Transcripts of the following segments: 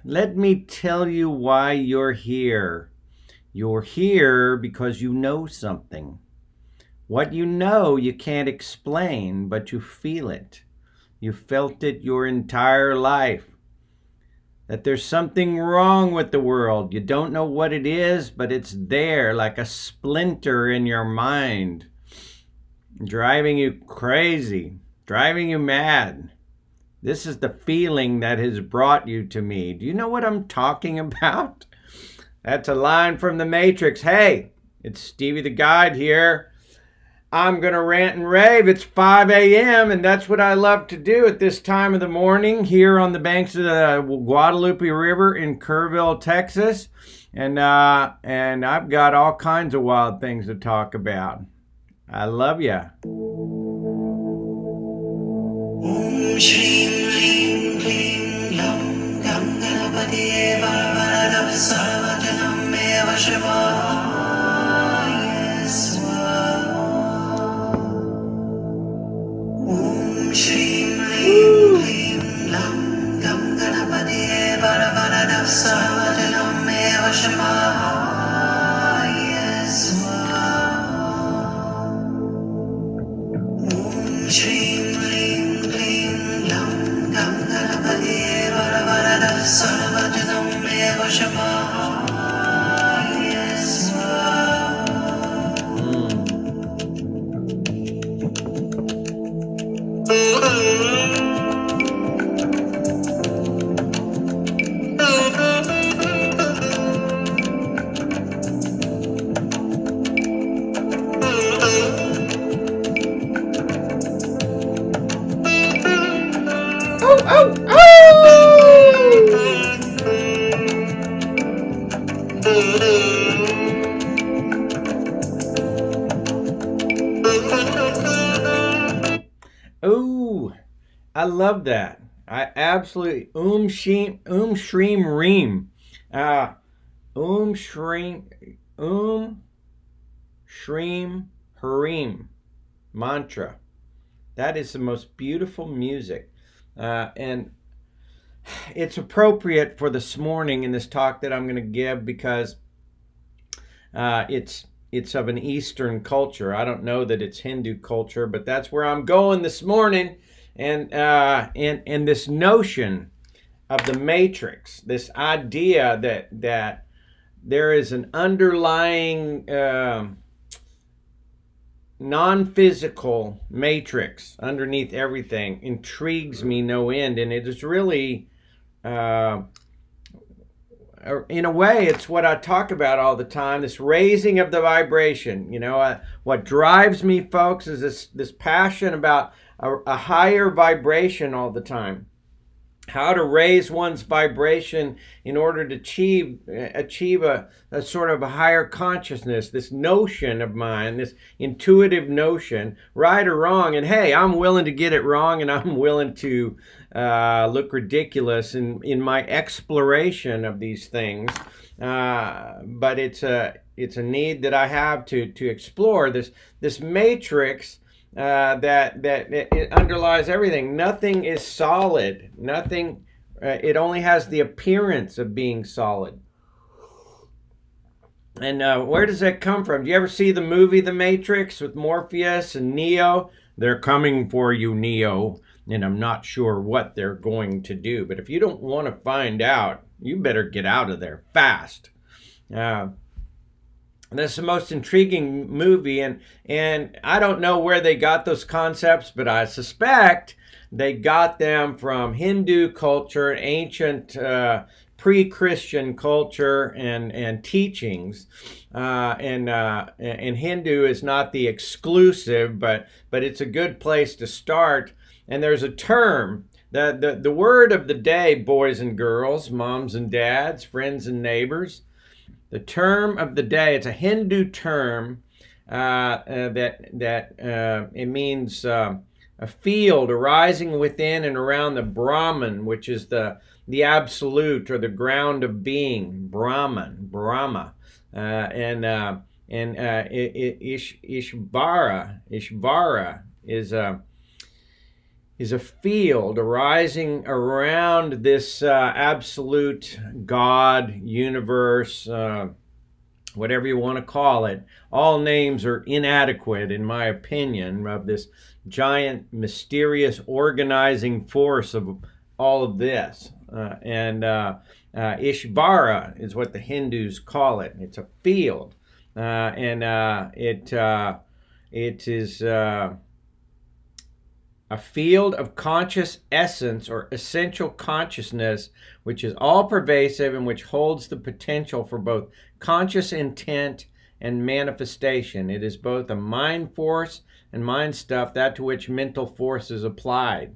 let me tell you why you're here. You're here because you know something. What you know you can't explain, but you feel it. You felt it your entire life. That there's something wrong with the world. You don't know what it is, but it's there like a splinter in your mind, driving you crazy, driving you mad. This is the feeling that has brought you to me. Do you know what I'm talking about? That's a line from The Matrix. Hey, it's Stevie the Guide here. I'm going to rant and rave. It's 5 a.m. and that's what I love to do at this time of the morning here on the banks of the Guadalupe River in Kerrville, Texas. And I've got all kinds of wild things to talk about. I love ya. Om Shrim Hrim Klim Lam Gam Ganapatiye Varavaradam Sarvajanam Eva Shivaya Swaha. Om Shrim Hrim Klim Lam Gam Ganapatiye Varavaradam Sarvajanam Eva Shivaya Swaha. Om Shrim Sarvajanam Eva Shivaya Swaha. Oh, I love that. I absolutely Shrim Reem. Shrim Harim mantra. That is the most beautiful music. And it's appropriate for this morning in this talk that I'm going to give because it's of an Eastern culture. I don't know that it's Hindu culture, but that's where I'm going this morning. And this notion of the matrix, this idea that there is an underlying non-physical matrix underneath everything intrigues me no end, and it is really in a way, it's what I talk about all the time, this raising of the vibration. You know, what drives me, folks, is this passion about a higher vibration all the time. How to raise one's vibration in order to achieve a sort of a higher consciousness, this notion of mine, this intuitive notion, right or wrong. And hey, I'm willing to get it wrong, and I'm willing to look ridiculous in my exploration of these things. But it's a need that I have to explore this matrix that it underlies everything. Nothing is solid. Nothing. It only has the appearance of being solid. And where does that come from? Do you ever see the movie The Matrix with Morpheus and Neo? They're coming for you, Neo, and I'm not sure what they're going to do. But if you don't want to find out, you better get out of there fast. That's the most intriguing movie, and I don't know where they got those concepts, but I suspect they got them from Hindu culture, ancient pre-Christian culture, and teachings. And Hindu is not the exclusive, but it's a good place to start. And there's a term, the word of the day, boys and girls, moms and dads, friends and neighbors. The term of the day, it's a Hindu term it means a field arising within and around the Brahman, which is the absolute or the ground of being, Brahman, Brahma. Ishvara is is a field arising around this absolute God, universe, whatever you want to call it. All names are inadequate, in my opinion, of this giant, mysterious, organizing force of all of this. Ishvara is what the Hindus call it. It's a field, it is a field of conscious essence or essential consciousness, which is all pervasive and which holds the potential for both conscious intent and manifestation. It is both a mind force and mind stuff, that to which mental force is applied.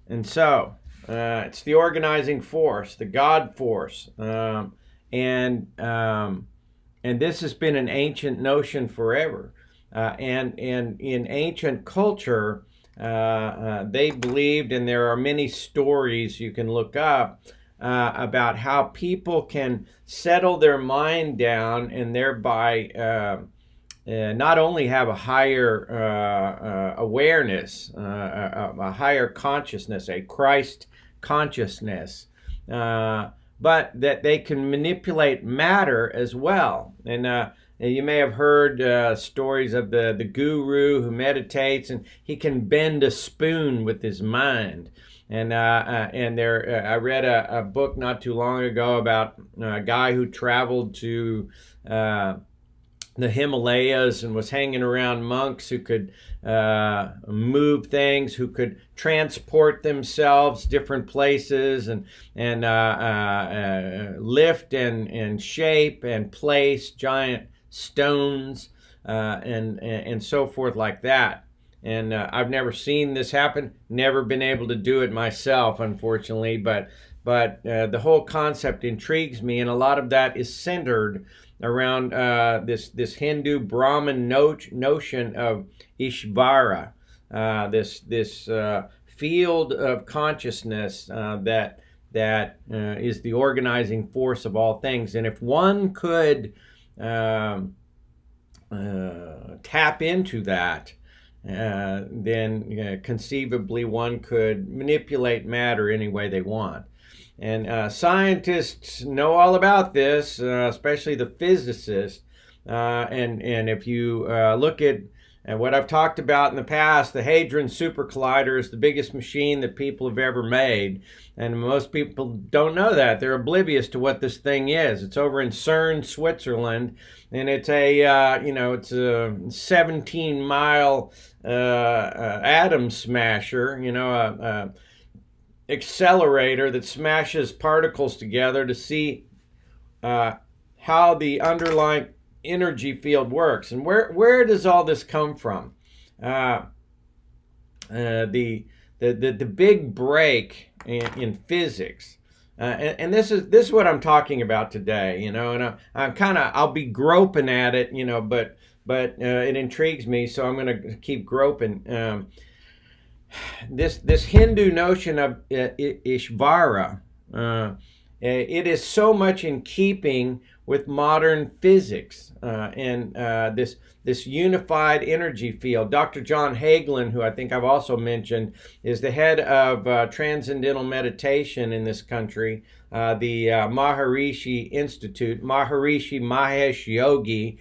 And so, it's the organizing force, the God force. And this has been an ancient notion forever. And in ancient culture, they believed, and there are many stories you can look up about how people can settle their mind down and thereby not only have a higher awareness, a higher consciousness, a Christ consciousness, but that they can manipulate matter as well. And you may have heard stories of the guru who meditates and he can bend a spoon with his mind. And I read a book not too long ago about a guy who traveled to the Himalayas and was hanging around monks who could move things, who could transport themselves different places and lift and shape and place giant stones and so forth like that. And I've never seen this happen, never been able to do it myself, unfortunately, but the whole concept intrigues me, and a lot of that is centered around this Hindu Brahmin notion of Ishvara, this field of consciousness that is the organizing force of all things. And if one could tap into that, then conceivably one could manipulate matter any way they want. And scientists know all about this, especially the physicists. And if you look at what I've talked about in the past, the Hadron Super Collider is the biggest machine that people have ever made. And most people don't know that. They're oblivious to what this thing is. It's over in CERN, Switzerland, and it's a 17-mile atom smasher, accelerator that smashes particles together to see how the underlying energy field works. And where does all this come from? The big break in physics, and this is what I'm talking about today. And I'll be groping at it, but it intrigues me, so I'm going to keep groping. This Hindu notion of Ishvara, it is so much in keeping with modern physics and this unified energy field. Dr. John Hagelin, who I think I've also mentioned, is the head of Transcendental Meditation in this country, the Maharishi Institute, Maharishi Mahesh Yogi,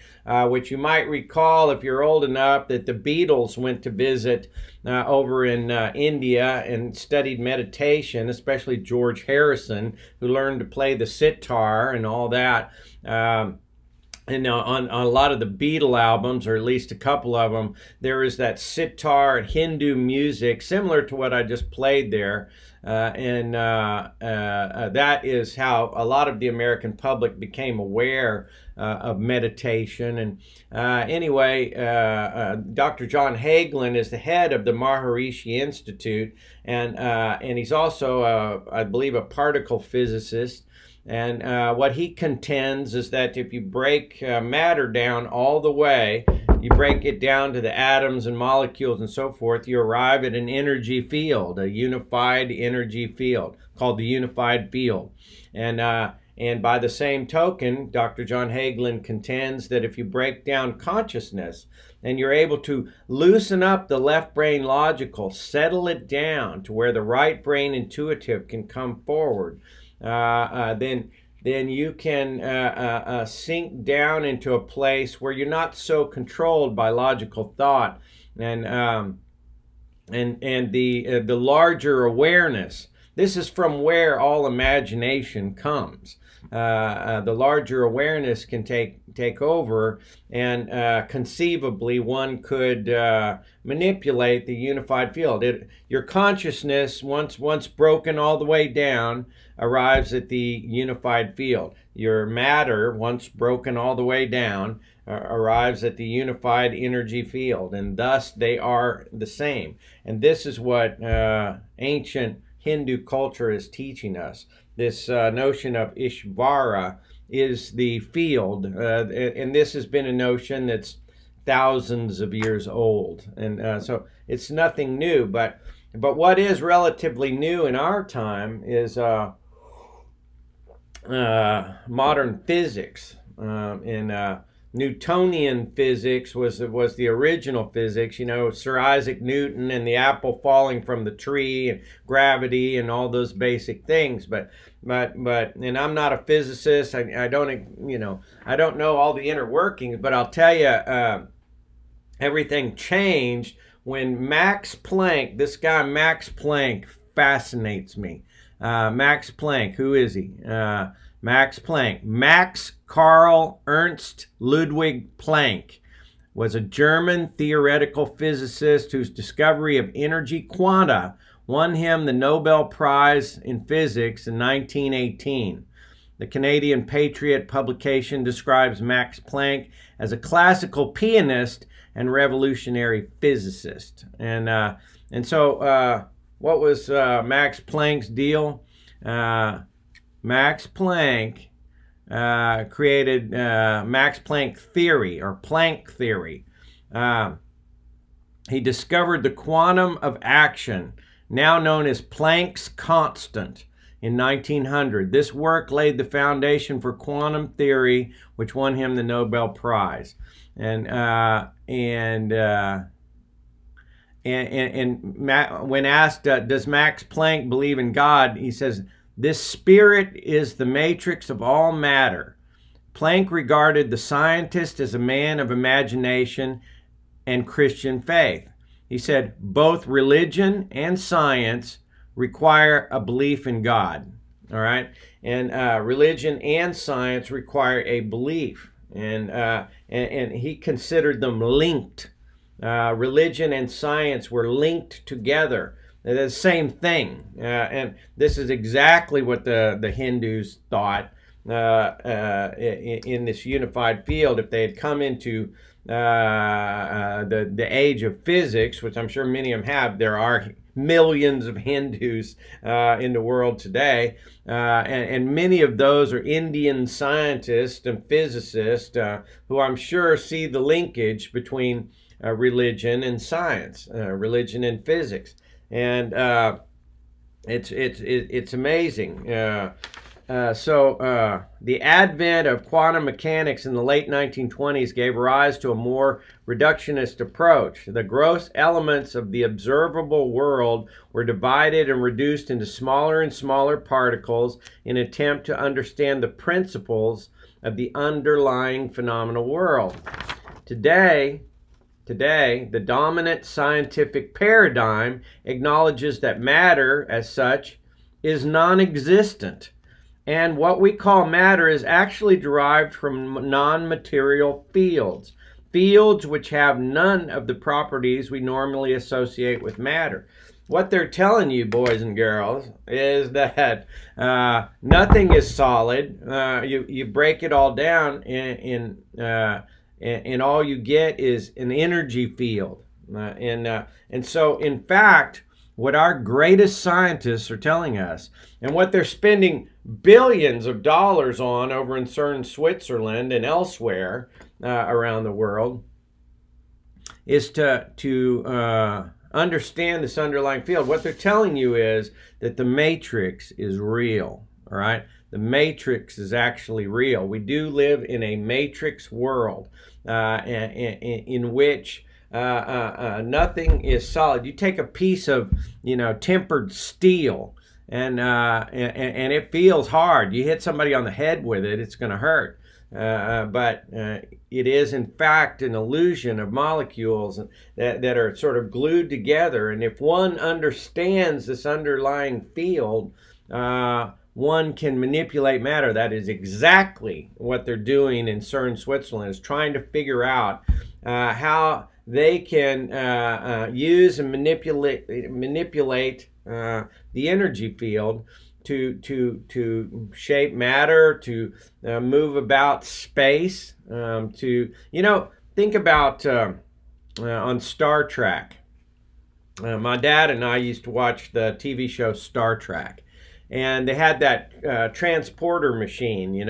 which you might recall if you're old enough that the Beatles went to visit over in India and studied meditation, especially George Harrison, who learned to play the sitar and all that. And on a lot of the Beatle albums, or at least a couple of them, there is that sitar and Hindu music similar to what I just played there. And that is how a lot of the American public became aware of meditation. And anyway, Dr. John Hagelin is the head of the Maharishi Institute, and he's also, I believe, a particle physicist. And what he contends is that if you break matter down all the way, you break it down to the atoms and molecules and so forth, you arrive at an energy field, a unified energy field called the unified field. And And by the same token, Dr. John Hagelin contends that if you break down consciousness and you're able to loosen up the left brain logical, settle it down to where the right brain intuitive can come forward, then you can sink down into a place where you're not so controlled by logical thought and the larger awareness. This is from where all imagination comes. The larger awareness can take over, and conceivably one could manipulate the unified field. Your consciousness, once broken all the way down, arrives at the unified field. Your matter, once broken all the way down, arrives at the unified energy field, and thus they are the same. And this is what ancient Hindu culture is teaching us. This notion of Ishvara is the field, and this has been a notion that's thousands of years old, and so it's nothing new. But what is relatively new in our time is modern physics. In Newtonian physics was the original physics. You know, Sir Isaac Newton and the apple falling from the tree, and gravity, and all those basic things. But and I'm not a physicist. I don't know all the inner workings. But I'll tell you, everything changed when Max Planck. This guy Max Planck fascinates me. Max Planck, who is he? Max Planck. Max Carl Ernst Ludwig Planck was a German theoretical physicist whose discovery of energy quanta won him the Nobel Prize in Physics in 1918. The Canadian Patriot publication describes Max Planck as a classical pianist and revolutionary physicist. And so what was Max Planck's deal? Max Planck created Max Planck theory, or Planck theory. He discovered the quantum of action, now known as Planck's constant, in 1900. This work laid the foundation for quantum theory, which won him the Nobel Prize. And when asked, does Max Planck believe in God, he says, "This spirit is the matrix of all matter." Planck regarded the scientist as a man of imagination and Christian faith. He said, both religion and science require a belief in God. All right? And religion and science require a belief. And he considered them linked. Religion and science were linked together. They're the same thing, and this is exactly what the Hindus thought in this unified field. If they had come into the age of physics, which I'm sure many of them have, there are millions of Hindus in the world today, and many of those are Indian scientists and physicists who I'm sure see the linkage between religion and science, religion and physics. And it's amazing. So the advent of quantum mechanics in the late 1920s gave rise to a more reductionist approach. The gross elements of the observable world were divided and reduced into smaller and smaller particles in an attempt to understand the principles of the underlying phenomenal world. Today, the dominant scientific paradigm acknowledges that matter, as such, is non-existent. And what we call matter is actually derived from non-material fields, fields which have none of the properties we normally associate with matter. What they're telling you, boys and girls, is that nothing is solid. You break it all down and all you get is an energy field. And so, in fact, what our greatest scientists are telling us, and what they're spending billions of dollars on over in CERN, Switzerland, and elsewhere around the world, is to understand this underlying field. What they're telling you is that the matrix is real. all right? The matrix is actually real. We do live in a matrix world in which nothing is solid. You take a piece of, tempered steel, and it feels hard. You hit somebody on the head with it, it's going to hurt. But it is in fact an illusion of molecules that are sort of glued together. And if one understands this underlying field, one can manipulate matter. That is exactly what they're doing in CERN, Switzerland, is trying to figure out how they can use and manipulate the energy field to shape matter, to move about space, to think about on Star Trek. My dad and I used to watch the TV show Star Trek. And they had that transporter machine,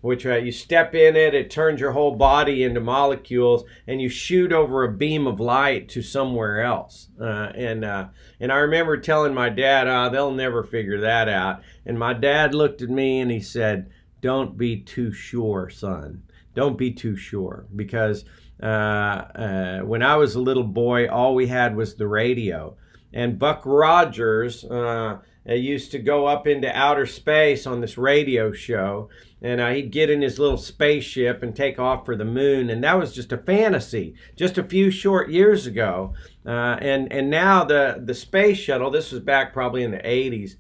which you step in it, it turns your whole body into molecules, and you shoot over a beam of light to somewhere else. And I remember telling my dad, they'll never figure that out. And my dad looked at me and he said, "Don't be too sure, son. Don't be too sure." Because when I was a little boy, all we had was the radio. And Buck Rogers used to go up into outer space on this radio show, and he'd get in his little spaceship and take off for the moon, and that was just a fantasy just a few short years ago. And now the space shuttle, this was back probably in the 80s,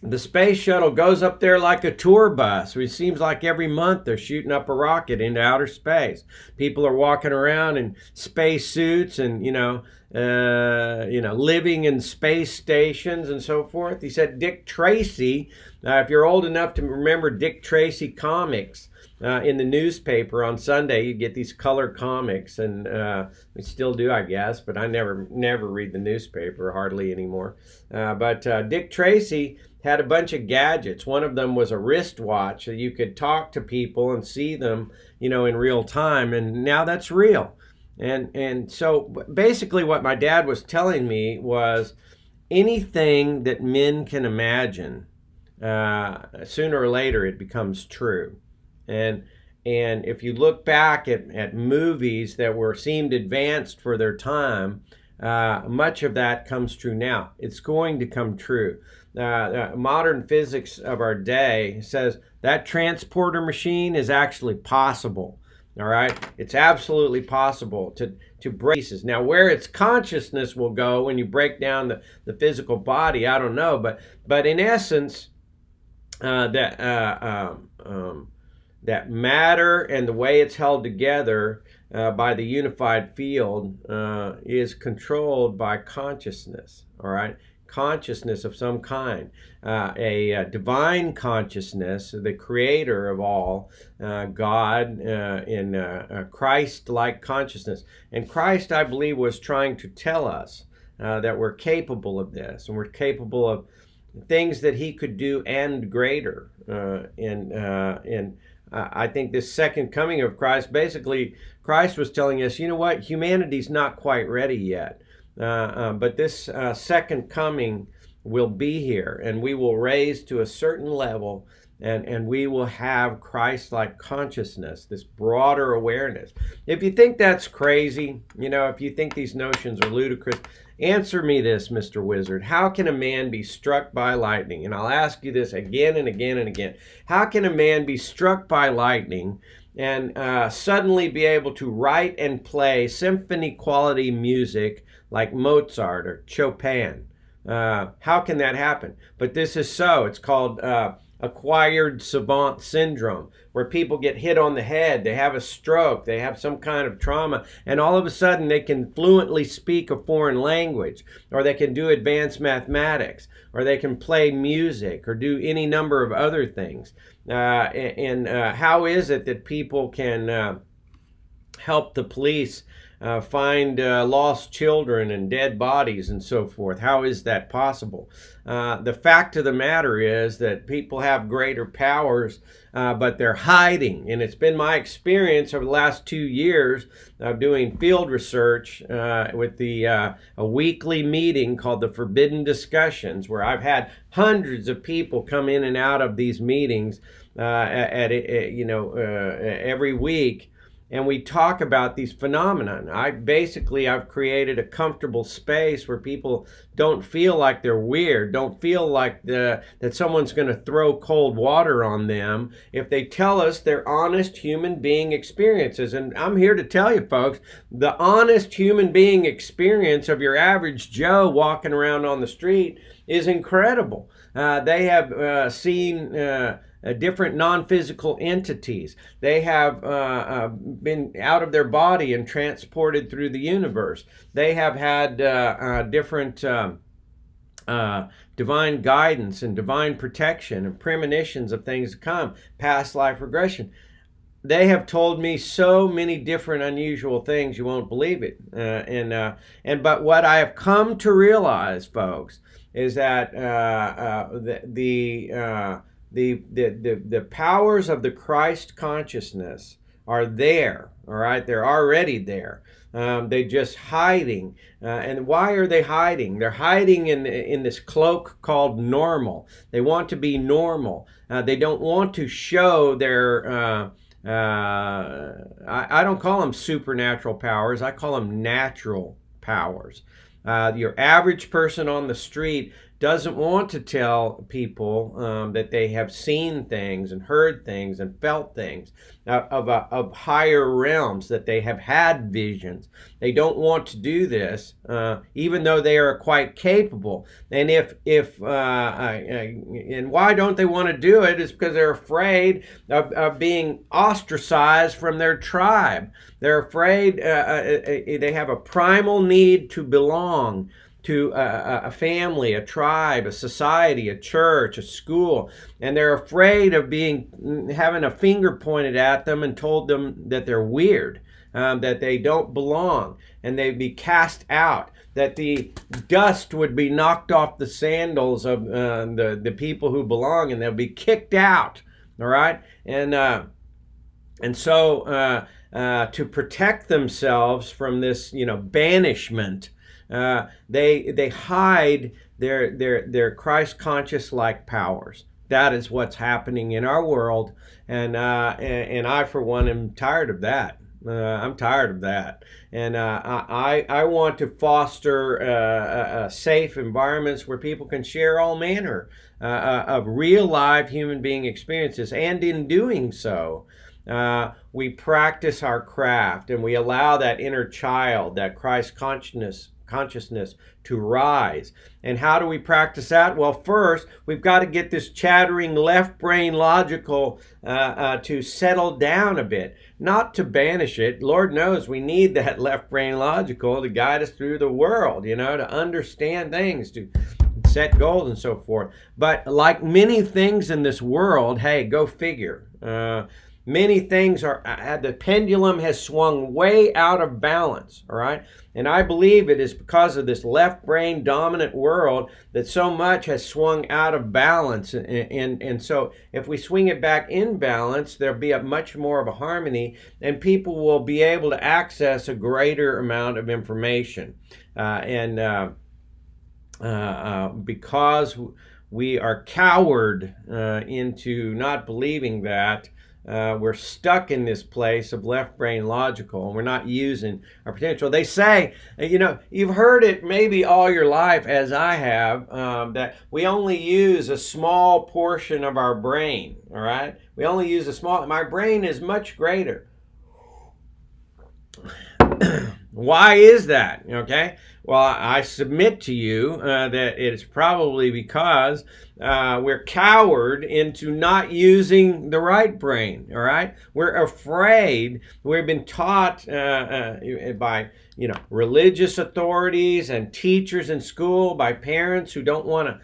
the space shuttle goes up there like a tour bus. It seems like every month they're shooting up a rocket into outer space. People are walking around in space suits and, living in space stations and so forth. He said Dick Tracy, if you're old enough to remember Dick Tracy comics, in the newspaper on Sunday, you get these color comics, and we still do, I guess, but I never read the newspaper hardly anymore. But Dick Tracy had a bunch of gadgets. One of them was a wristwatch that you could talk to people and see them, in real time, and now that's real. And so basically what my dad was telling me was anything that men can imagine, sooner or later it becomes true. And if you look back at movies that seemed advanced for their time, much of that comes true now. It's going to come true. Modern physics of our day says that transporter machine is actually possible. All right, it's absolutely possible to break pieces. Now, where its consciousness will go when you break down the physical body, I don't know. But in essence, that matter and the way it's held together by the unified field is controlled by consciousness, all right? Consciousness of some kind, a divine consciousness, the creator of all, God, in Christ-like consciousness. And Christ, I believe, was trying to tell us that we're capable of this, and we're capable of things that he could do and greater. I think this second coming of Christ, basically, Christ was telling us, you know what, humanity's not quite ready yet. But this second coming will be here, and we will raise to a certain level, and we will have Christ-like consciousness, this broader awareness. If you think that's crazy, if you think these notions are ludicrous, answer me this, Mr. Wizard. How can a man be struck by lightning? And I'll ask you this again and again and again. How can a man be struck by lightning and suddenly be able to write and play symphony quality music like Mozart or Chopin? How can that happen? But this is so. It's called acquired savant syndrome, where people get hit on the head, they have a stroke, they have some kind of trauma, and all of a sudden they can fluently speak a foreign language, or they can do advanced mathematics, or they can play music, or do any number of other things. How is it that people can help the police find lost children and dead bodies and so forth. How is that possible? The fact of the matter is that people have greater powers, but they're hiding. And it's been my experience over the last 2 years of doing field research with a weekly meeting called the Forbidden Discussions, where I've had hundreds of people come in and out of these meetings every week. And we talk about these phenomena. I've created a comfortable space where people don't feel like they're weird, don't feel like that someone's going to throw cold water on them if they tell us their honest human being experiences. And I'm here to tell you, folks, the honest human being experience of your average Joe walking around on the street is incredible. They have seen different non-physical entities. They have been out of their body and transported through the universe. They have had different divine guidance and divine protection and premonitions of things to come, past life regression. They have told me so many different unusual things, you won't believe it. But what I have come to realize, folks, is that the powers of the Christ consciousness are there. All right, they're already there. They're just hiding. And why are they hiding? They're hiding in this cloak called normal. They want to be normal. They don't want to show their I don't call them supernatural powers. I call them natural powers. Your average person on the street doesn't want to tell people that they have seen things and heard things and felt things of higher realms, that they have had visions. They don't want to do this, even though they are quite capable. And and why don't they want to do it? Is because they're afraid of being ostracized from their tribe. They're afraid. They have a primal need to belong to a family, a tribe, a society, a church, a school, and they're afraid of having a finger pointed at them and told them that they're weird, that they don't belong, and they'd be cast out, that the dust would be knocked off the sandals of the people who belong, and they'll be kicked out. All right, and so to protect themselves from this, banishment. They hide their Christ conscious like powers. That is what's happening in our world, and I for one am tired of that. I'm tired of that, and I want to foster safe environments where people can share all manner of real live human being experiences, and in doing so, we practice our craft and we allow that inner child, that Christ consciousness to rise. And how do we practice that? Well, first, we've got to get this chattering left brain logical to settle down a bit, not to banish it. Lord knows we need that left brain logical to guide us through the world, to understand things, to set goals and so forth. But like many things in this world, hey, go figure. Many things the pendulum has swung way out of balance, all right? And I believe it is because of this left brain dominant world that so much has swung out of balance. And so if we swing it back in balance, there'll be much more of a harmony, and people will be able to access a greater amount of information. Because we are cowered into not believing that, we're stuck in this place of left brain logical, and we're not using our potential. They say, you've heard it maybe all your life, as I have, that we only use a small portion of our brain, all right? We only use my brain is much greater. Why is that? Okay. Well, I submit to you that it's probably because we're cowered into not using the right brain. All right. We're afraid. We've been taught by religious authorities and teachers in school, by parents who don't want to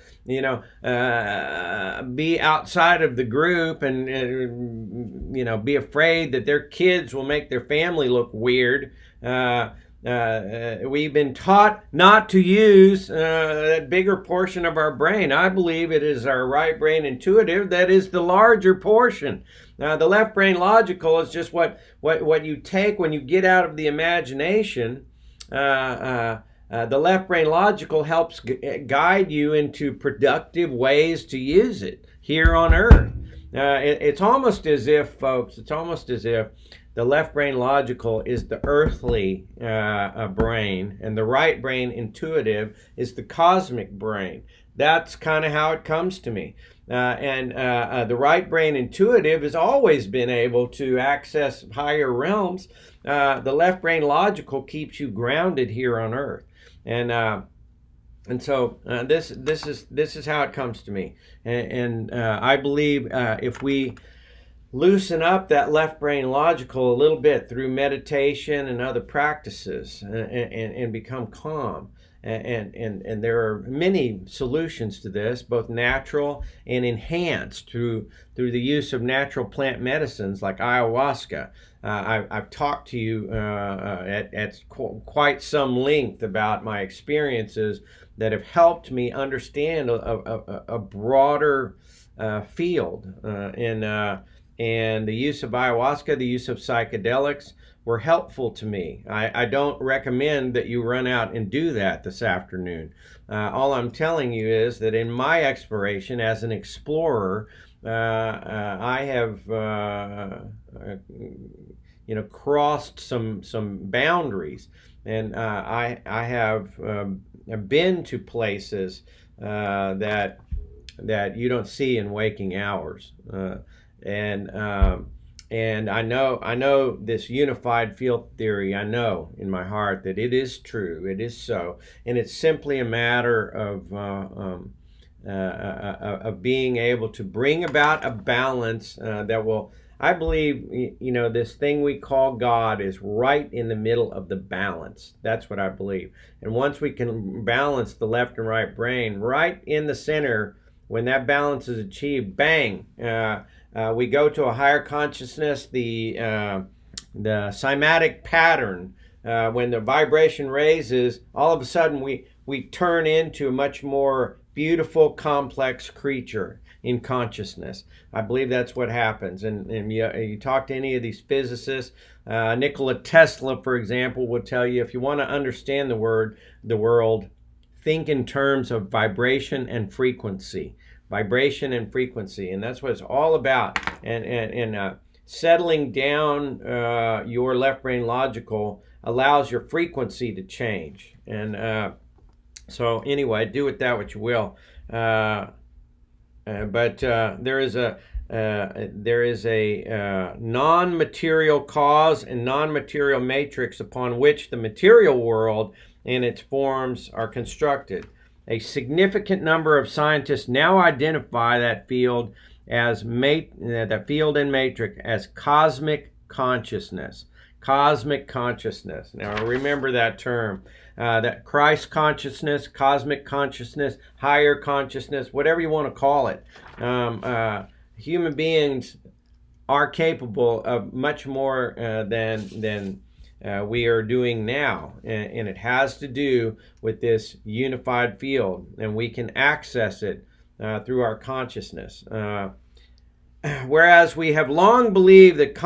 be outside of the group and be afraid that their kids will make their family look weird. We've been taught not to use that bigger portion of our brain. I believe it is our right brain intuitive that is the larger portion. The left brain logical is just what you take when you get out of the imagination. The left brain logical helps guide you into productive ways to use it here on Earth. It's almost as if, folks, the left brain logical is the earthly brain, and the right brain intuitive is the cosmic brain. That's kind of how it comes to me. The right brain intuitive has always been able to access higher realms. The left brain logical keeps you grounded here on Earth. And so this is how it comes to me. And I believe if we loosen up that left brain logical a little bit through meditation and other practices and become calm. And there are many solutions to this, both natural and enhanced through the use of natural plant medicines like ayahuasca. I've talked to you at quite some length about my experiences that have helped me understand a broader field. And the use of ayahuasca, the use of psychedelics were helpful to me. I don't recommend that you run out and do that this afternoon. All I'm telling you is that in my exploration as an explorer, I have crossed some boundaries, and I have been to places that you don't see in waking hours. And I know this unified field theory. I know in my heart that it is true. It is so, and it's simply a matter of being able to bring about a balance that will. I believe this thing we call God is right in the middle of the balance. That's what I believe. And once we can balance the left and right brain right in the center, when that balance is achieved, bang. We go to a higher consciousness, the cymatic pattern. When the vibration raises, all of a sudden we turn into a much more beautiful, complex creature in consciousness. I believe that's what happens. And you talk to any of these physicists, Nikola Tesla, for example, will tell you if you want to understand the world, think in terms of vibration and frequency. Vibration and frequency, and that's what it's all about. And settling down your left brain logical allows your frequency to change. And so anyway, do with that what you will. But there is a non-material cause and non-material matrix upon which the material world and its forms are constructed. A significant number of scientists now identify that field as that field and matrix as cosmic consciousness. Cosmic consciousness. Now remember that term. That Christ consciousness, cosmic consciousness, higher consciousness, whatever you want to call it. Human beings are capable of much more than we are doing now, and it has to do with this unified field, and we can access it through our consciousness. Whereas we have long believed that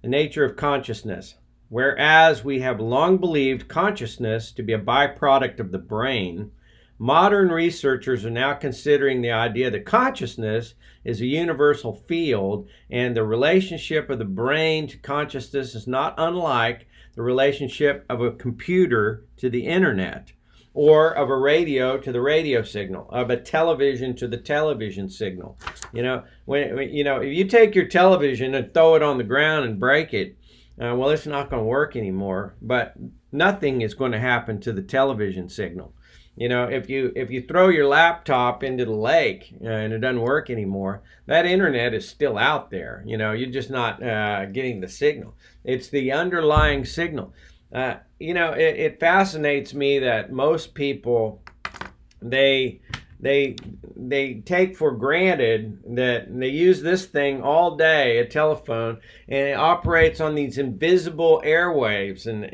the nature of consciousness. Whereas we have long believed consciousness to be a byproduct of the brain, modern researchers are now considering the idea that consciousness is a universal field, and the relationship of the brain to consciousness is not unlike the relationship of a computer to the internet, or of a radio to the radio signal, of a television to the television signal. If you take your television and throw it on the ground and break it, well, it's not going to work anymore, but nothing is going to happen to the television signal. If you throw your laptop into the lake and it doesn't work anymore, that internet is still out there. You're just not getting the signal. It's the underlying signal. It fascinates me that most people they they take for granted that they use this thing all day, a telephone, and it operates on these invisible airwaves, and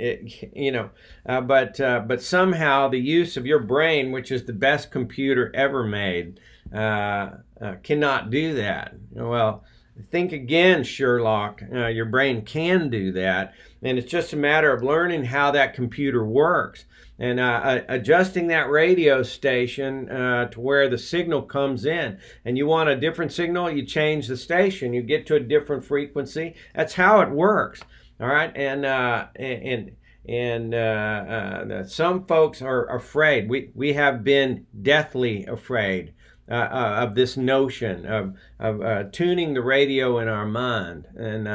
but somehow the use of your brain, which is the best computer ever made, cannot do that. Well, think again, Sherlock. Your brain can do that, and it's just a matter of learning how that computer works and adjusting that radio station to where the signal comes in. And you want a different signal, you change the station, you get to a different frequency. That's how it works. All right, and some folks are afraid. We have been deathly afraid of this notion of tuning the radio in our mind, and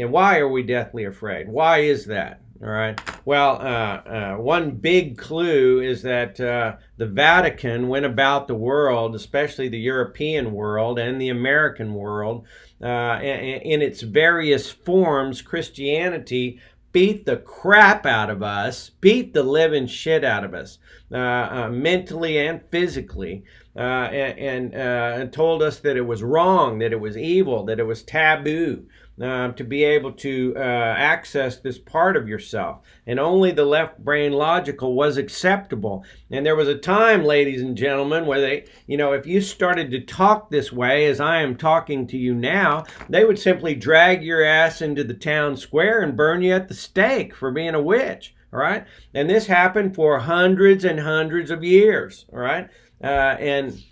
why are we deathly afraid? Why is that? All right. Well, one big clue is that the Vatican went about the world, especially the European world and the American world, in its various forms. Christianity beat the crap out of us, beat the living shit out of us, mentally and physically, and told us that it was wrong, that it was evil, that it was taboo to be able to access this part of yourself. And only the left brain logical was acceptable. And there was a time, ladies and gentlemen, where they, if you started to talk this way, as I am talking to you now, they would simply drag your ass into the town square and burn you at the stake for being a witch. All right. And this happened for hundreds and hundreds of years. All right. And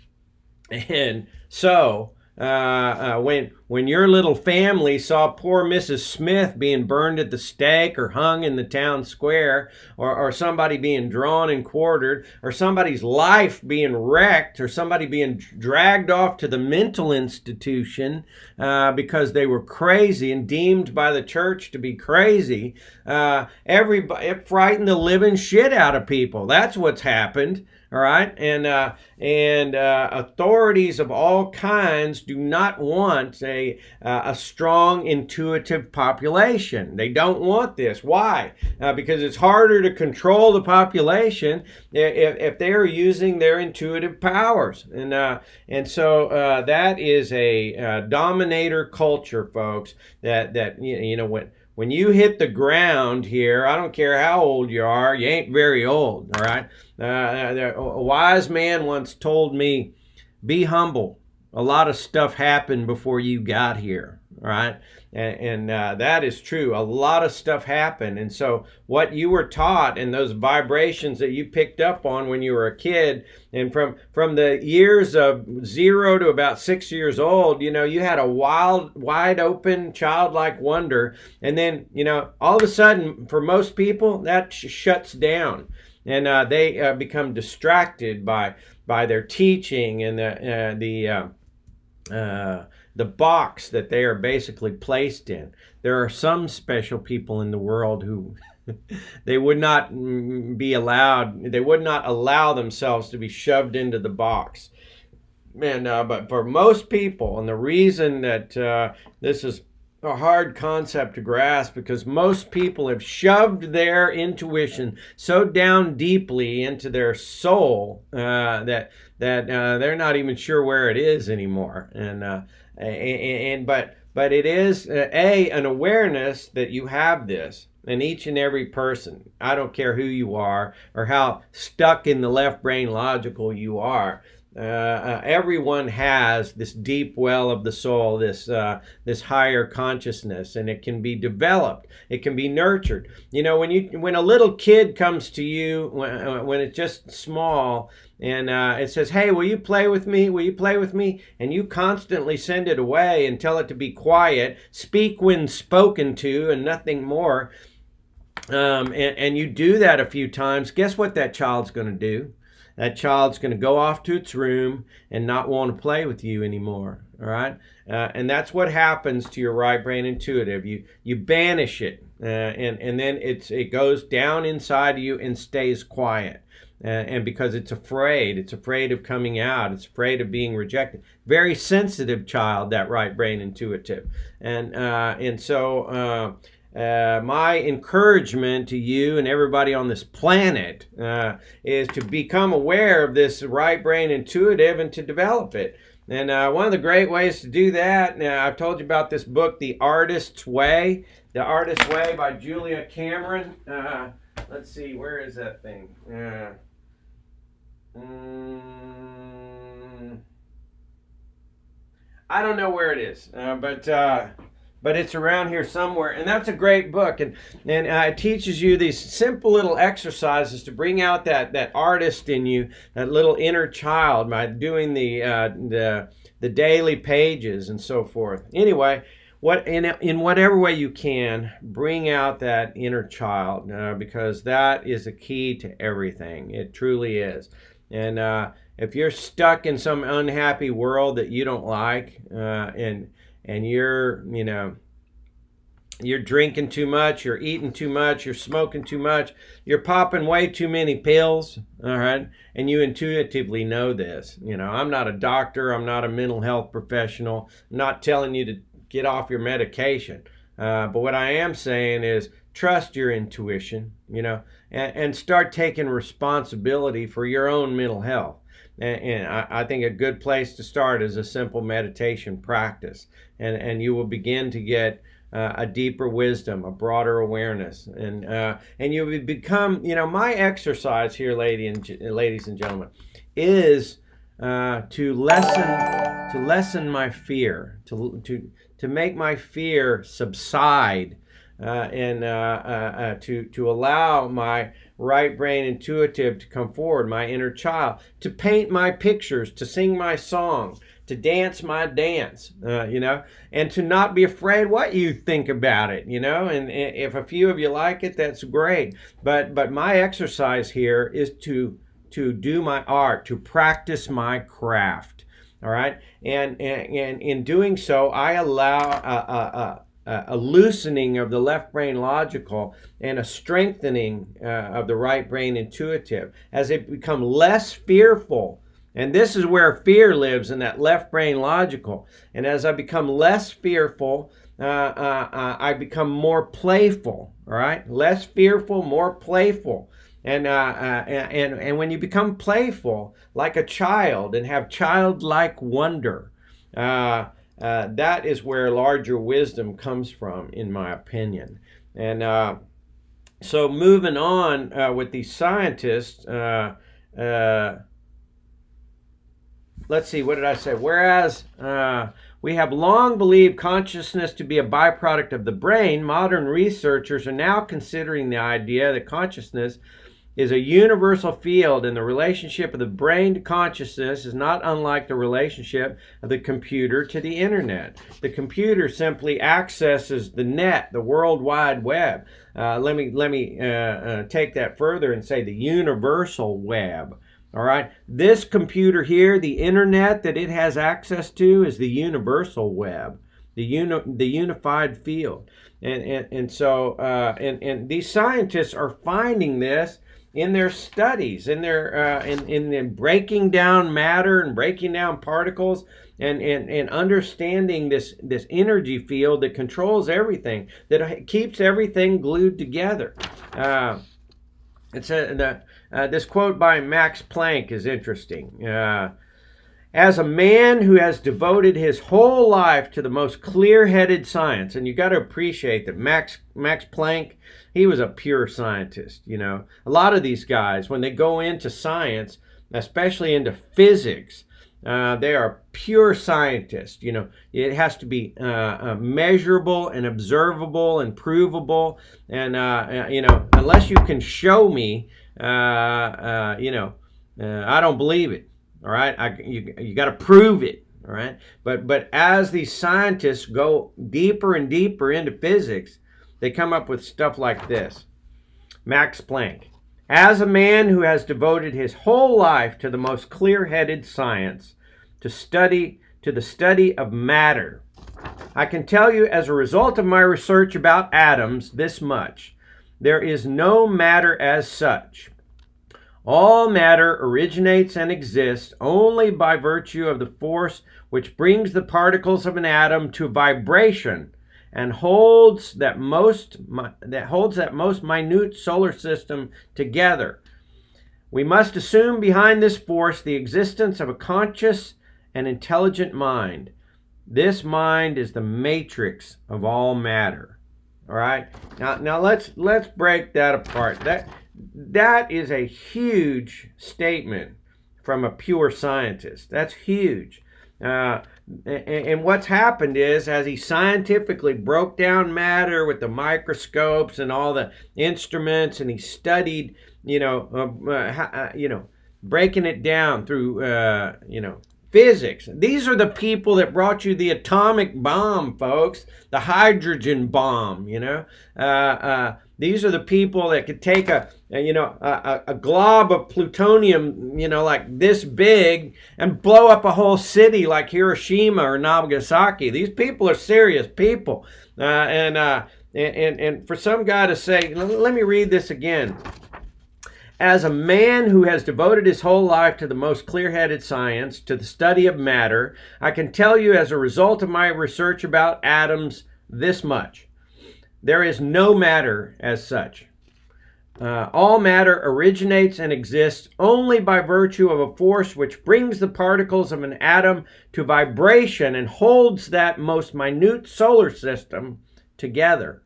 so when your little family saw poor Mrs. Smith being burned at the stake or hung in the town square, or somebody being drawn and quartered, or somebody's life being wrecked, or somebody being dragged off to the mental institution because they were crazy and deemed by the church to be crazy, it frightened the living shit out of people. That's what's happened. All right, and authorities of all kinds do not want a strong, intuitive population. They don't want this. Why? Because it's harder to control the population if they are using their intuitive powers, and so that is a dominator culture, folks. When you hit the ground here, I don't care how old you are, you ain't very old, all right? A wise man once told me, be humble. A lot of stuff happened before you got here, all right? And that is true. A lot of stuff happened. And so what you were taught and those vibrations that you picked up on when you were a kid, and from the years of 0 to about 6 years old, you had a wide open, childlike wonder. And then, all of a sudden, for most people, that shuts down. And they become distracted by their teaching and the box that they are basically placed in. There are some special people in the world who they would not allow themselves to be shoved into the box. And but for most people, and the reason that this is a hard concept to grasp, because most people have shoved their intuition so down deeply into their soul that they're not even sure where it is anymore. But it is an awareness that you have this, and each and every person, I don't care who you are or how stuck in the left brain logical you are. Everyone has this deep well of the soul, this higher consciousness, and it can be developed. It can be nurtured. When a little kid comes to you, when it's just small, and it says, "Hey, will you play with me? Will you play with me?" And you constantly send it away and tell it to be quiet, speak when spoken to, and nothing more. And you do that a few times. Guess what that child's going to do? That child's going to go off to its room and not want to play with you anymore. All right, and that's what happens to your right brain intuitive. You banish it, and then it goes down inside of you and stays quiet. And because it's afraid of coming out, it's afraid of being rejected. Very sensitive child, that right brain intuitive, and so my encouragement to you and everybody on this planet is to become aware of this right brain intuitive and to develop it. And one of the great ways to do that, I've told you about this book, The Artist's Way. The Artist's Way by Julia Cameron. Let's see, where is that thing? I don't know where it is, but it's around here somewhere, and that's a great book, and it teaches you these simple little exercises to bring out that artist in you, that little inner child, by doing the daily pages and so forth. Anyway, in whatever way you can, bring out that inner child, because that is the key to everything. It truly is. And if you're stuck in some unhappy world that you don't like, and you're drinking too much, you're eating too much, you're smoking too much, you're popping way too many pills, all right? And you intuitively know this. I'm not a doctor, I'm not a mental health professional, I'm not telling you to get off your medication. But what I am saying is trust your intuition, and start taking responsibility for your own mental health. And I think a good place to start is a simple meditation practice. And you will begin to get a deeper wisdom, a broader awareness. And you will become, my exercise here, ladies and gentlemen, is to lessen my fear, to make my fear subside, and to allow my right brain intuitive to come forward, my inner child, to paint my pictures, to sing my song, to dance my dance, and to not be afraid what you think about it, and if a few of you like it, that's great. But my exercise here is to do my art, to practice my craft. All right, and in doing so, I allow a loosening of the left brain logical and a strengthening of the right brain intuitive as it become less fearful. And this is where fear lives, in that left brain logical. And as I become less fearful, I become more playful. All right, less fearful, more playful. And when you become playful like a child and have childlike wonder, that is where larger wisdom comes from, in my opinion. And so moving on with these scientists, let's see, what did I say? Whereas we have long believed consciousness to be a byproduct of the brain, modern researchers are now considering the idea that consciousness is a universal field, and the relationship of the brain to consciousness is not unlike the relationship of the computer to the internet. The computer simply accesses the net, the World Wide Web. Let me take that further and say the universal web. All right, this computer here, the internet that it has access to, is the universal web, the unified field. And so these scientists are finding this in their studies, in their in breaking down matter and breaking down particles, and understanding this energy field that controls everything, that keeps everything glued together. This quote by Max Planck is interesting. As a man who has devoted his whole life to the most clear-headed science, and you got to appreciate that Max Planck, he was a pure scientist. A lot of these guys, when they go into science, especially into physics, they are pure scientists. It has to be measurable and observable and provable, and unless you can show me, I don't believe it. All right, you got to prove it. All right, but as these scientists go deeper and deeper into physics, they come up with stuff like this. Max Planck: as a man who has devoted his whole life to the most clear-headed science, to the study of matter, I can tell you, as a result of my research about atoms, this much: there is no matter as such. All matter originates and exists only by virtue of the force which brings the particles of an atom to vibration and holds that most minute solar system together. We must assume behind this force the existence of a conscious and intelligent mind. This mind is the matrix of all matter. All right. Now let's break that apart. That is a huge statement from a pure scientist. That's huge. And what's happened is, as he scientifically broke down matter with the microscopes and all the instruments, and he studied, breaking it down through, physics. These are the people that brought you the atomic bomb, folks, the hydrogen bomb. These are the people that could take a glob of plutonium, like this big, and blow up a whole city like Hiroshima or Nagasaki. These people are serious people, and for some guy to say, let me read this again. As a man who has devoted his whole life to the most clear-headed science, to the study of matter, I can tell you as a result of my research about atoms this much. There is no matter as such. All matter originates and exists only by virtue of a force which brings the particles of an atom to vibration and holds that most minute solar system together.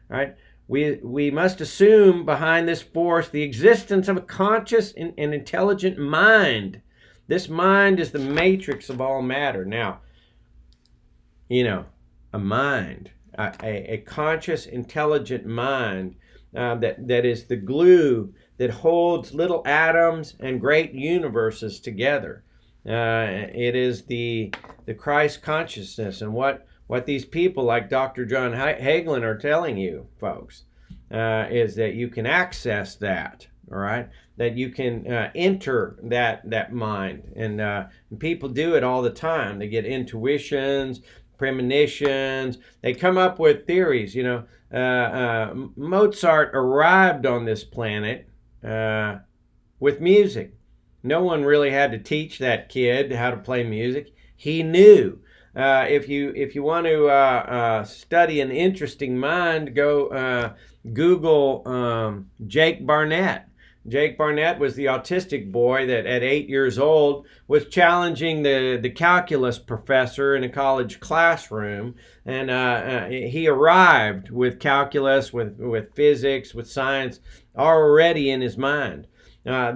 Right? We must assume behind this force the existence of a conscious and intelligent mind. This mind is the matrix of all matter. Now, a mind, a conscious, intelligent mind that is the glue that holds little atoms and great universes together. It is the Christ consciousness, and what these people like Dr. John Hagelin are telling you, folks, is that you can access that, all right? That you can enter that mind. And people do it all the time. They get intuitions, premonitions. They come up with theories. Mozart arrived on this planet with music. No one really had to teach that kid how to play music. He knew. If you want to study an interesting mind, go Google Jake Barnett. Jake Barnett was the autistic boy that at 8 years old was challenging the calculus professor in a college classroom, and he arrived with calculus, with physics, with science already in his mind.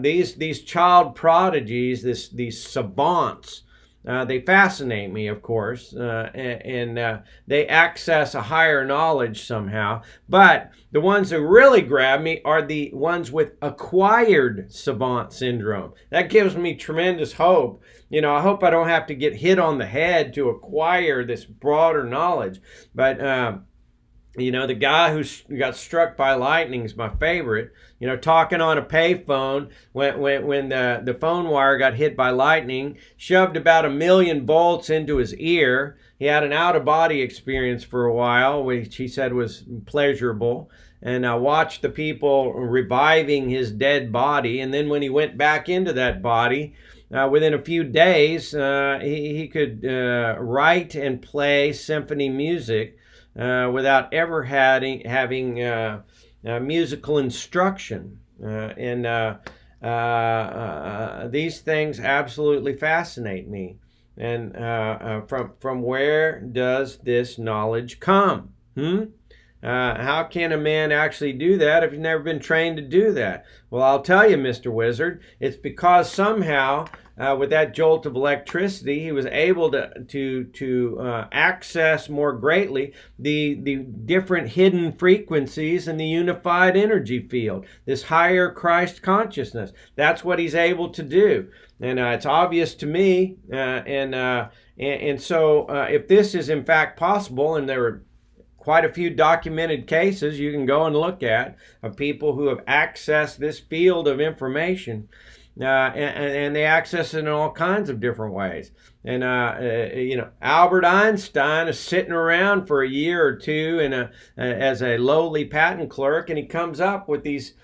These child prodigies, these savants, they fascinate me, of course, and they access a higher knowledge somehow. But the ones that really grab me are the ones with acquired savant syndrome. That gives me tremendous hope. I hope I don't have to get hit on the head to acquire this broader knowledge. But the guy who got struck by lightning is my favorite. Talking on a payphone when the phone wire got hit by lightning, shoved about 1 million volts into his ear. He had an out-of-body experience for a while, which he said was pleasurable, and watched the people reviving his dead body. And then when he went back into that body, within a few days, he could write and play symphony music without ever having musical instruction. These things absolutely fascinate me. And from where does this knowledge come? How can a man actually do that if you've never been trained to do that? Well, I'll tell you, Mr. Wizard, it's because somehow with that jolt of electricity, he was able to access more greatly the different hidden frequencies in the unified energy field, this higher Christ consciousness. That's what he's able to do. And it's obvious to me. And so if this is in fact possible, and there are quite a few documented cases you can go and look at of people who have accessed this field of information, and they access it in all kinds of different ways. And Albert Einstein is sitting around for a year or two as a lowly patent clerk, and he comes up with these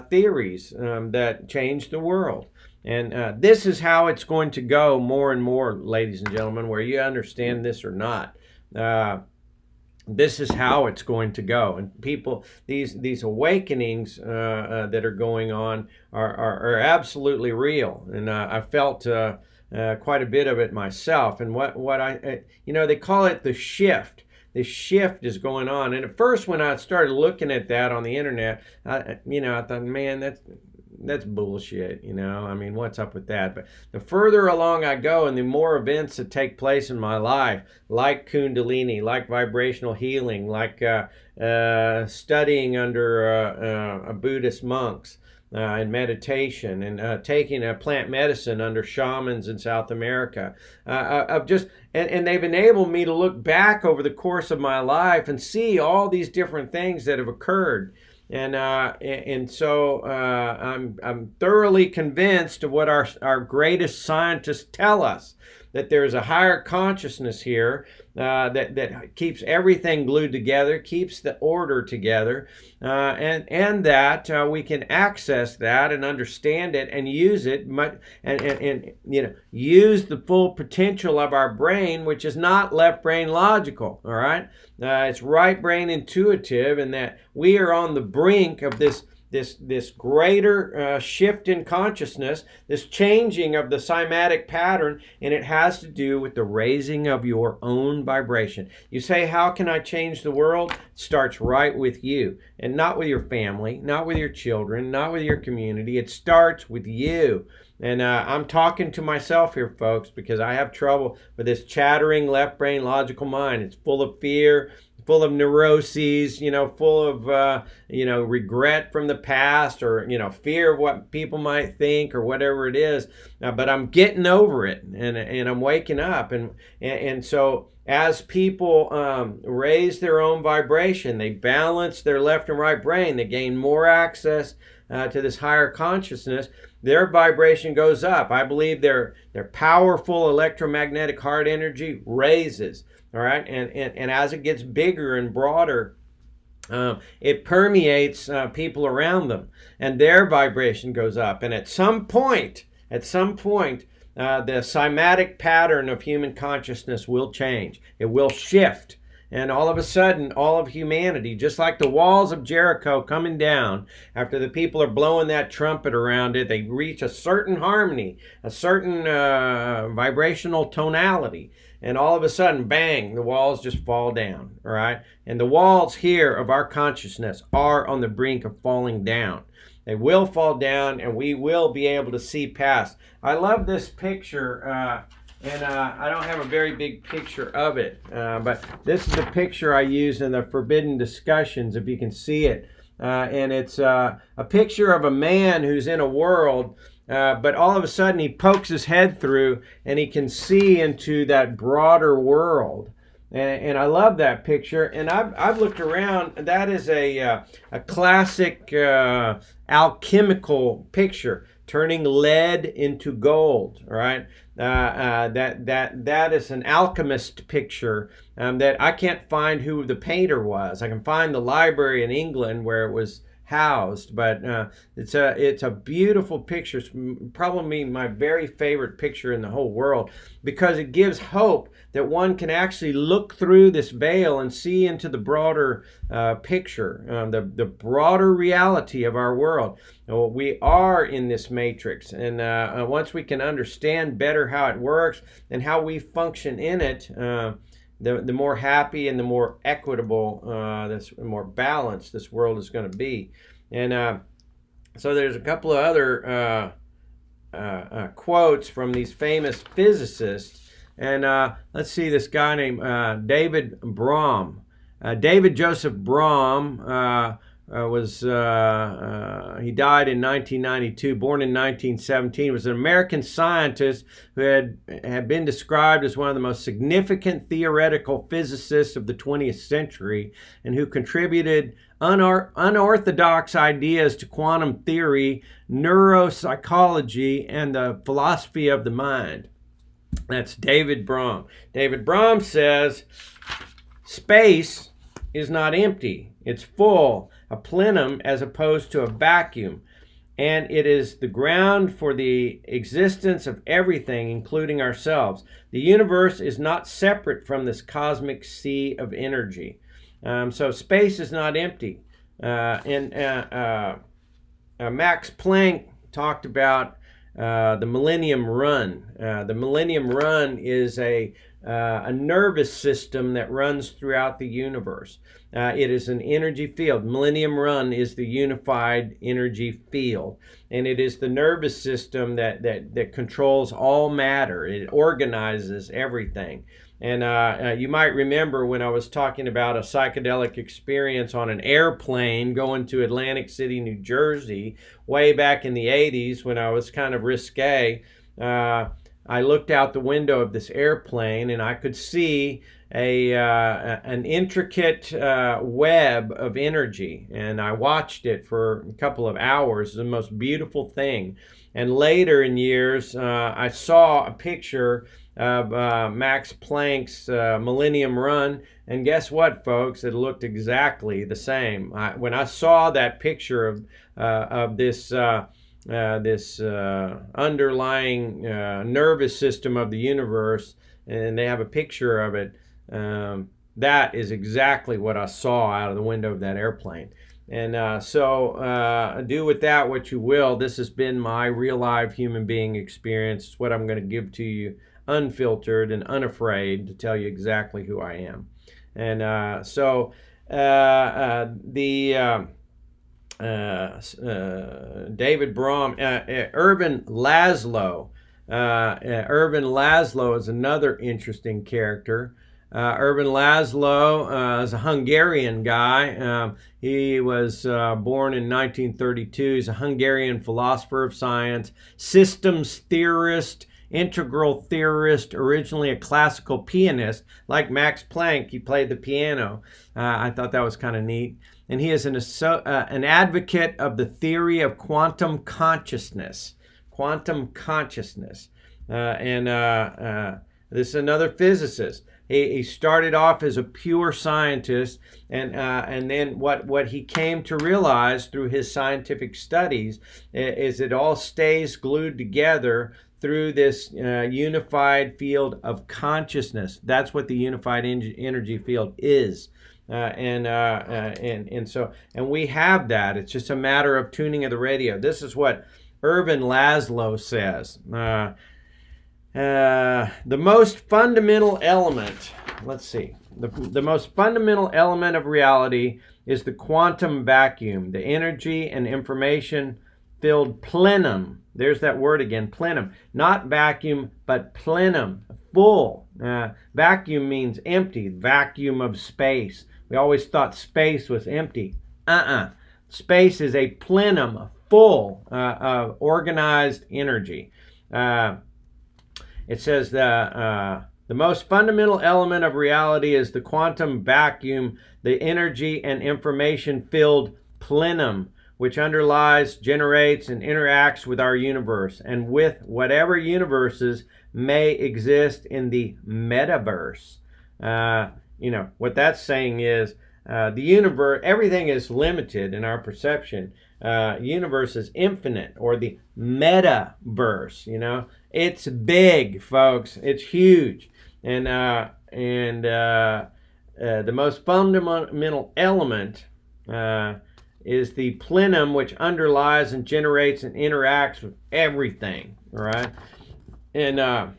theories that change the world. And this is how it's going to go more and more, ladies and gentlemen, whether you understand this or not. this is how it's going to go. And people, these awakenings that are going on are absolutely real. And I felt quite a bit of it myself. And what I, they call it the shift. This shift is going on. And at first, when I started looking at that on the internet, I thought, man, that's bullshit. I mean, what's up with that? But the further along I go and the more events that take place in my life, like Kundalini, like vibrational healing, like studying under Buddhist monks, and meditation, and taking a plant medicine under shamans in South America. And they've enabled me to look back over the course of my life and see all these different things that have occurred. And so I'm thoroughly convinced of what our greatest scientists tell us, that there's a higher consciousness here that keeps everything glued together, keeps the order together, and that we can access that and understand it and use it, and use the full potential of our brain, which is not left brain logical. All right, it's right brain intuitive, and that we are on the brink of this greater shift in consciousness, this changing of the cymatic pattern, and it has to do with the raising of your own vibration. You say, how can I change the world? It starts right with you, and not with your family, not with your children, not with your community. It starts with you. And I'm talking to myself here, folks, because I have trouble with this chattering left brain logical mind. It's full of fear, full of neuroses, full of, regret from the past, or, fear of what people might think, or whatever it is. But I'm getting over it, and I'm waking up. And so as people raise their own vibration, they balance their left and right brain, they gain more access to this higher consciousness, their vibration goes up. I believe their powerful electromagnetic heart energy raises. All right, and as it gets bigger and broader, it permeates people around them, and their vibration goes up. And at some point, the cymatic pattern of human consciousness will change. It will shift. And all of a sudden, all of humanity, just like the walls of Jericho coming down, after the people are blowing that trumpet around it, they reach a certain harmony, a certain vibrational tonality. And all of a sudden, bang, the walls just fall down, all right? And the walls here of our consciousness are on the brink of falling down. They will fall down, and we will be able to see past. I love this picture, and I don't have a very big picture of it, but this is the picture I use in the Forbidden Discussions, if you can see it. And it's a picture of a man who's in a world, but all of a sudden he pokes his head through and he can see into that broader world. And I love that picture. And I've looked around. That is a classic alchemical picture, turning lead into gold. All right, that is an alchemist picture that I can't find who the painter was. I can find the library in England where it was housed, but it's a beautiful picture. It's probably my very favorite picture in the whole world, because it gives hope that one can actually look through this veil and see into the broader picture, the broader reality of our world. We are in this matrix, and once we can understand better how it works and how we function in it, the more happy and the more equitable, the more balanced this world is going to be. And so there's a couple of other quotes from these famous physicists. And let's see, this guy named David Brahm. David Joseph Brahm he died in 1992, born in 1917, was an American scientist who had been described as one of the most significant theoretical physicists of the 20th century, and who contributed unorthodox ideas to quantum theory, neuropsychology, and the philosophy of the mind. That's David Brahm. David Brahm says, space is not empty. It's full, a plenum as opposed to a vacuum. And it is the ground for the existence of everything, including ourselves. The universe is not separate from this cosmic sea of energy. So space is not empty. And Max Planck talked about the Millennium Run. The Millennium Run is a nervous system that runs throughout the universe. It is an energy field. Millennium Run is the unified energy field, and it is the nervous system that controls all matter. It organizes everything. And you might remember when I was talking about a psychedelic experience on an airplane going to Atlantic City, New Jersey, way back in the 80s when I was kind of risque. I looked out the window of this airplane and I could see an intricate web of energy, and I watched it for a couple of hours. The most beautiful thing. And later in years, I saw a picture of Max Planck's Millennium Run, and guess what, folks? It looked exactly the same. When I saw that picture of this underlying nervous system of the universe, and they have a picture of it, that is exactly what I saw out of the window of that airplane. And so do with that what you will. This has been my real live human being experience. It's what I'm going to give to you unfiltered and unafraid to tell you exactly who I am. And David Brahm, Ervin Laszlo. Ervin Laszlo is another interesting character. Ervin Laszlo is a Hungarian guy. He was born in 1932. He's a Hungarian philosopher of science, systems theorist, integral theorist, originally a classical pianist. Like Max Planck, he played the piano. I thought that was kind of neat. And he is an advocate of the theory of quantum consciousness. Quantum consciousness. This is another physicist. He started off as a pure scientist, and then what he came to realize through his scientific studies is it all stays glued together through this unified field of consciousness. That's what the unified energy field is. And we have that. It's just a matter of tuning of the radio. This is what Ervin Laszlo says. The most fundamental element, let's see, the most fundamental element of reality is the quantum vacuum, the energy and information filled plenum. There's that word again, plenum. Not vacuum, but plenum, full. Vacuum means empty, vacuum of space. We always thought space was empty. Space is a plenum, full of organized energy. It says the most fundamental element of reality is the quantum vacuum, the energy and information filled plenum, which underlies, generates, and interacts with our universe and with whatever universes may exist in the metaverse. What that's saying is the universe, everything is limited in our perception. Universe is infinite, or the metaverse. It's big, folks. It's huge, and the most fundamental element is the plenum, which underlies and generates and interacts with everything. All right, and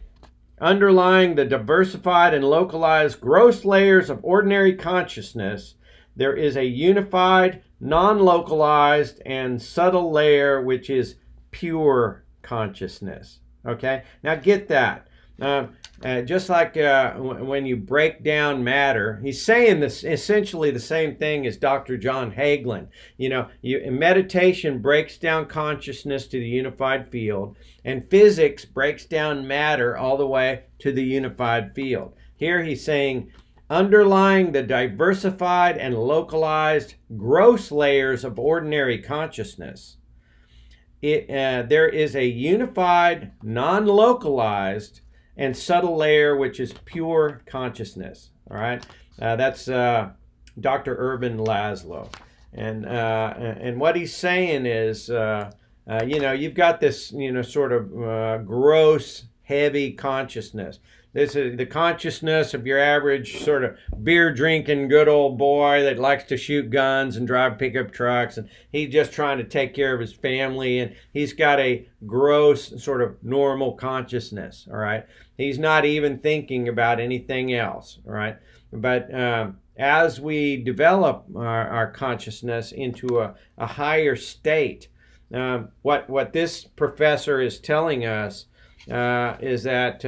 underlying the diversified and localized gross layers of ordinary consciousness, there is a unified, non-localized, and subtle layer which is pure consciousness. Okay, now get that. Just like when you break down matter, he's saying this essentially the same thing as Dr. John Hagelin. Meditation breaks down consciousness to the unified field, and physics breaks down matter all the way to the unified field. Here he's saying, underlying the diversified and localized gross layers of ordinary consciousness, there is a unified, non-localized, and subtle layer which is pure consciousness. All right, that's Dr. Ervin Laszlo, and what he's saying is, you've got this, sort of gross, heavy consciousness. This is the consciousness of your average sort of beer drinking good old boy that likes to shoot guns and drive pickup trucks, and he's just trying to take care of his family, and he's got a gross sort of normal consciousness. All right, he's not even thinking about anything else. All right, but as we develop our consciousness into a higher state, what this professor is telling us is that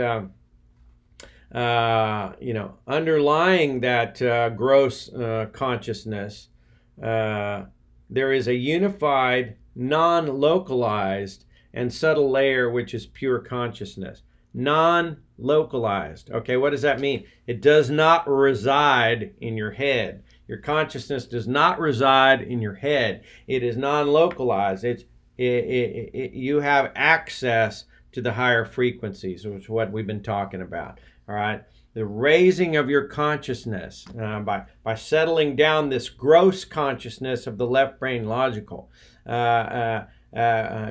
underlying that gross consciousness, there is a unified, non-localized, and subtle layer which is pure consciousness. Non-localized. Okay, what does that mean? It does not reside in your head. Your consciousness does not reside in your head. It is non-localized. You have access to the higher frequencies, which is what we've been talking about. All right, the raising of your consciousness by settling down this gross consciousness of the left brain logical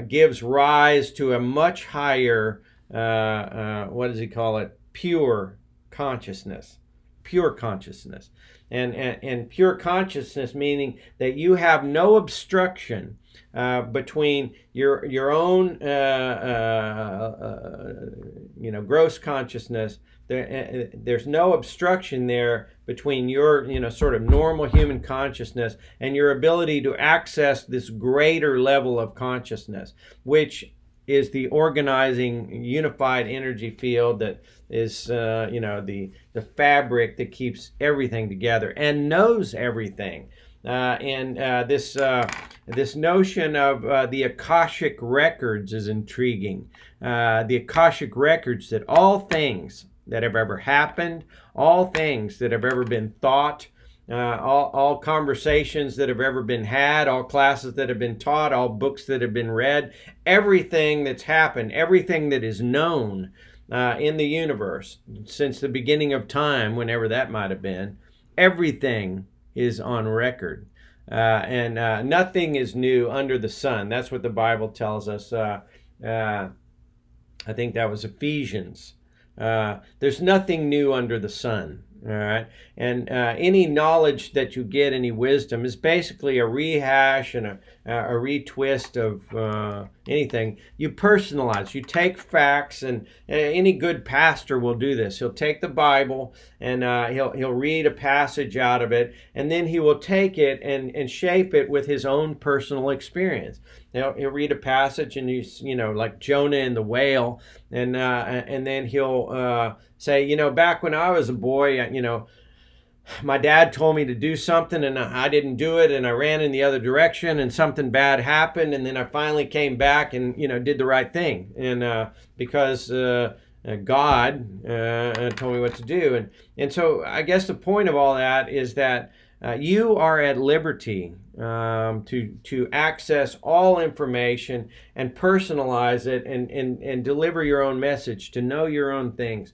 gives rise to a much higher, what does he call it? Pure consciousness. Pure consciousness. And pure consciousness meaning that you have no obstruction between your own gross consciousness. There's no obstruction there between your sort of normal human consciousness and your ability to access this greater level of consciousness, which is the organizing unified energy field that is the fabric that keeps everything together and knows everything. This notion of the Akashic records is intriguing. The Akashic records, that all things that have ever happened, all things that have ever been thought, all conversations that have ever been had, all classes that have been taught, all books that have been read, everything that's happened, everything that is known in the universe since the beginning of time, whenever that might have been, everything is on record. And nothing is new under the sun. That's what the Bible tells us. I think that was Ephesians. There's nothing new under the sun. All right, and any knowledge that you get, any wisdom, is basically a rehash and a retwist of anything. You personalize. You take facts, and any good pastor will do this. He'll take the Bible and he'll read a passage out of it, and then he will take it and shape it with his own personal experience. He'll read a passage, and like Jonah and the whale, and then he'll say, back when I was a boy, my dad told me to do something and I didn't do it, and I ran in the other direction and something bad happened, and then I finally came back and did the right thing, and because God told me what to do. And so I guess the point of all that is that you are at liberty to access all information and personalize it and deliver your own message, to know your own things.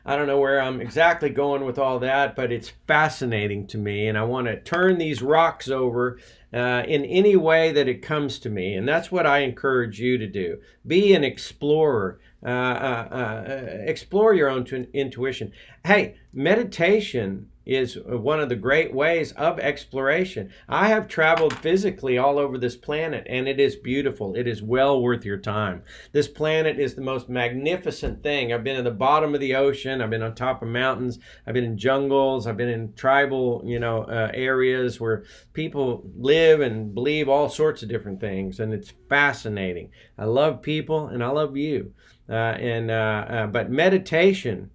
I don't know where I'm exactly going with all that, but it's fascinating to me, and I want to turn these rocks over in any way that it comes to me, and that's what I encourage you to do. Be an explorer. Explore your own intuition. Hey, meditation is one of the great ways of exploration. I have traveled physically all over this planet, and it is beautiful. It is well worth your time. This planet is the most magnificent thing. I've been at the bottom of the ocean. I've been on top of mountains. I've been in jungles. I've been in tribal, areas where people live and believe all sorts of different things, and it's fascinating. I love people, and I love you. But meditation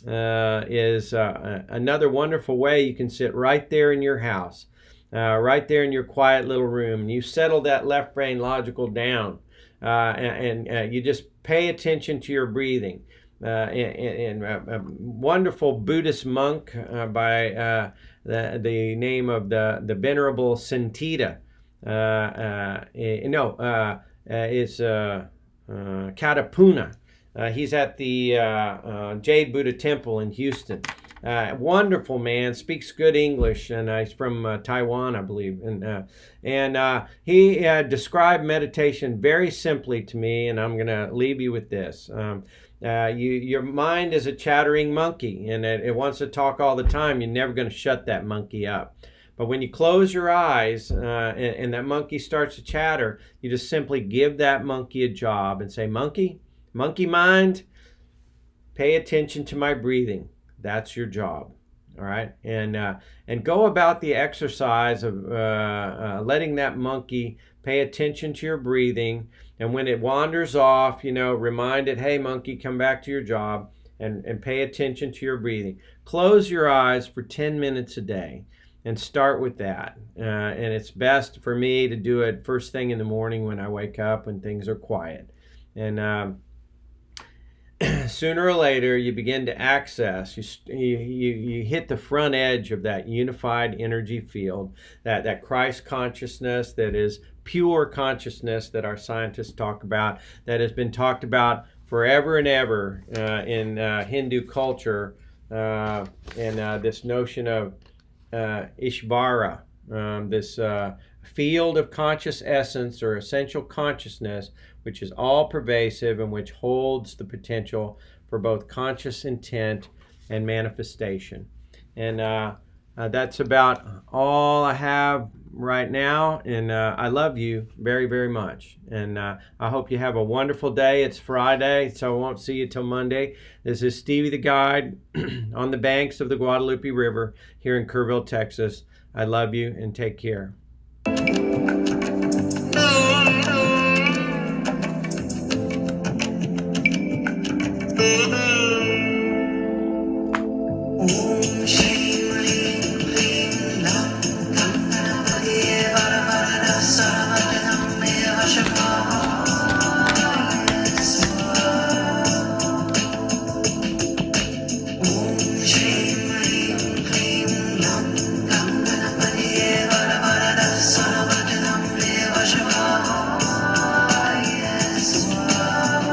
is another wonderful way. You can sit right there in your house, right there in your quiet little room, and you settle that left brain logical down, and you just pay attention to your breathing. And a wonderful Buddhist monk by the name of the Venerable Santita, is Katapuna. He's at the Jade Buddha Temple in Houston. Wonderful man, speaks good English, and he's from Taiwan, I believe. And he described meditation very simply to me, and I'm going to leave you with this. Your mind is a chattering monkey, and it wants to talk all the time. You're never going to shut that monkey up. But when you close your eyes and that monkey starts to chatter, you just simply give that monkey a job and say, monkey mind, pay attention to my breathing. That's your job. All right. And go about the exercise of letting that monkey pay attention to your breathing. And when it wanders off, remind it, hey, monkey, come back to your job and pay attention to your breathing. Close your eyes for 10 minutes a day. And start with that. And it's best for me to do it first thing in the morning when I wake up when things are quiet. And sooner or later, you begin to access, you hit the front edge of that unified energy field, that Christ consciousness that is pure consciousness that our scientists talk about, that has been talked about forever and ever in Hindu culture, and this notion of Ishvara, this field of conscious essence or essential consciousness, which is all pervasive and which holds the potential for both conscious intent and manifestation. And that's about all I have right now. And I love you very, very much. And I hope you have a wonderful day. It's Friday, so I won't see you till Monday. This is Stevie the Guide on the banks of the Guadalupe River here in Kerrville, Texas. I love you and take care.